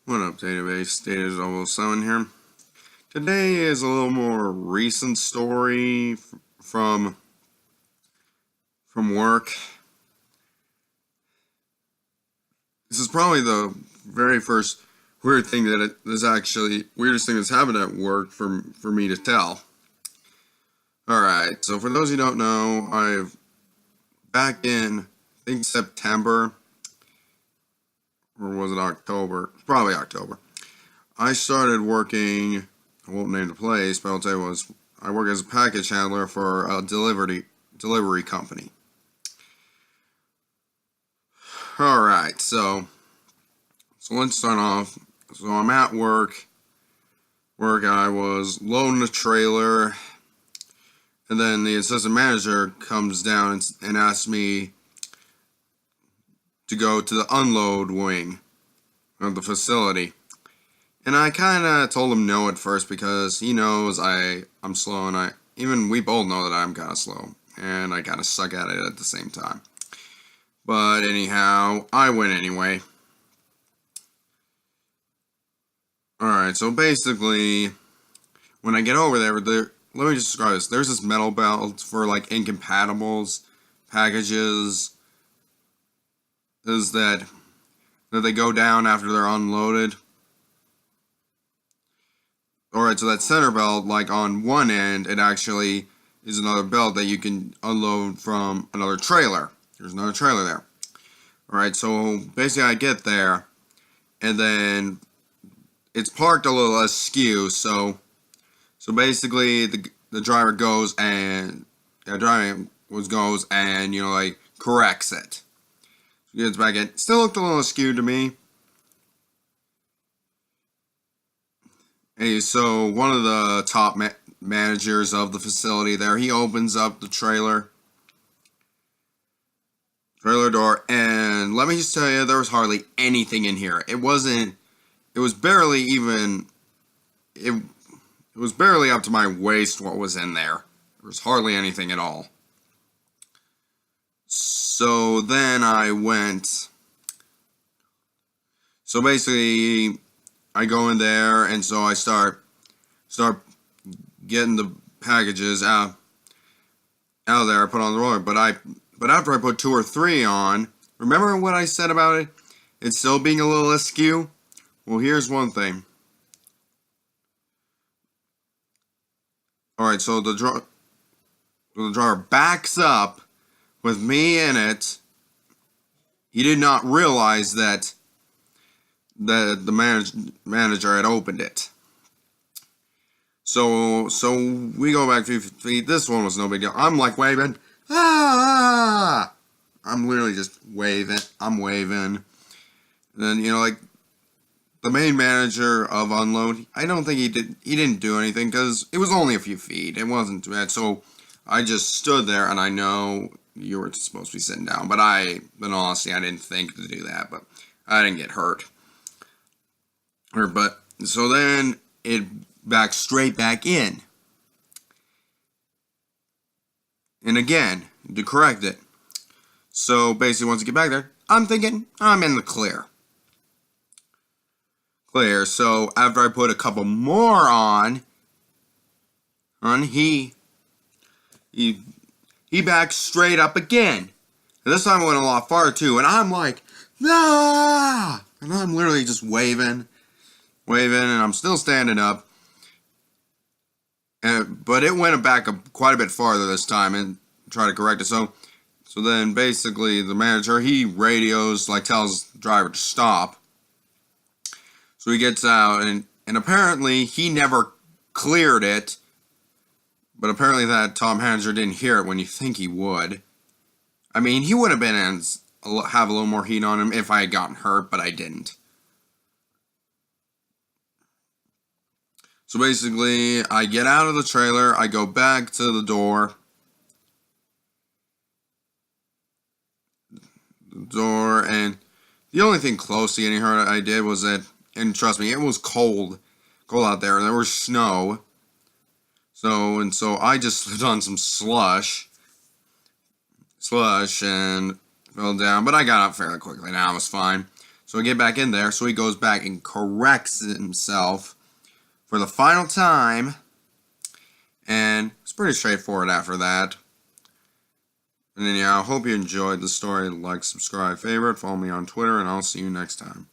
What up, database? Data007 here. Today is a little more recent story from work. This is probably the very first weirdest thing that's happened at work for me to tell. Alright, so for those who don't know, back in, I think September, or was it October? Probably October. I started working, I won't name the place, but I'll tell you I work as a package handler for a delivery company. Alright, so let's start off. So I'm at work. I was loading the trailer, and then the assistant manager comes down and asks me to go to the unload wing of the facility. And I kind of told him no at first because he knows I'm slow, and we both know that I'm kind of slow, and I kind of suck at it at the same time. But anyhow, I went anyway. Alright, so basically, when I get over there, let me just describe this. There's this metal belt for like incompatibles packages that they go down after they're unloaded. Alright, so that center belt, like on one end, it actually is another belt that you can unload from another trailer. There's another trailer there. Alright, so basically I get there, and then it's parked a little askew, so basically the driver goes and corrects it. So he gets back in. Still looked a little askew to me. Hey, so one of the top managers of the facility there, he opens up the trailer door, and let me just tell you, there was hardly anything in here. It was barely up to my waist what was in there. There was hardly anything at all. So then so basically I go in there, and so I start getting the packages out of there. I put on the roller, but after I put 2 or 3 on, remember what I said about it? It's still being a little askew? Well, here's one thing. Alright, so the driver backs up with me in it. He did not realize that the manager had opened it. So we go back 50 feet. This one was no big deal. I'm like waving. Ah! I'm literally just waving. I'm waving. And then, like, the main manager of unload, I don't think he didn't do anything because it was only a few feet. It wasn't too bad. So I just stood there, and I know you were supposed to be sitting down, but in all honesty, I didn't think to do that, but I didn't get hurt. But so then it backed straight back in. And again, to correct it. So basically, once you get back there, I'm thinking I'm in the clear. So after I put a couple more on, he backed straight up again. And this time I went a lot farther too, and I'm like, ah! And I'm literally just waving, and I'm still standing up. But it went back quite a bit farther this time and tried to correct it. So then basically the manager, he radios, tells the driver to stop. So he gets out, and apparently he never cleared it. But apparently that top manager didn't hear it when you think he would. I mean, he would have have a little more heat on him if I had gotten hurt, but I didn't. So basically, I get out of the trailer, I go back to the door. And the only thing close to getting hurt I did was that, and trust me, it was cold out there, and there was snow. So I just slipped on some slush, and fell down, but I got up fairly quickly. Now I was fine. So we get back in there. So he goes back and corrects himself for the final time. And it's pretty straightforward after that. And then, yeah, I hope you enjoyed the story. Like, subscribe, favorite, follow me on Twitter, and I'll see you next time.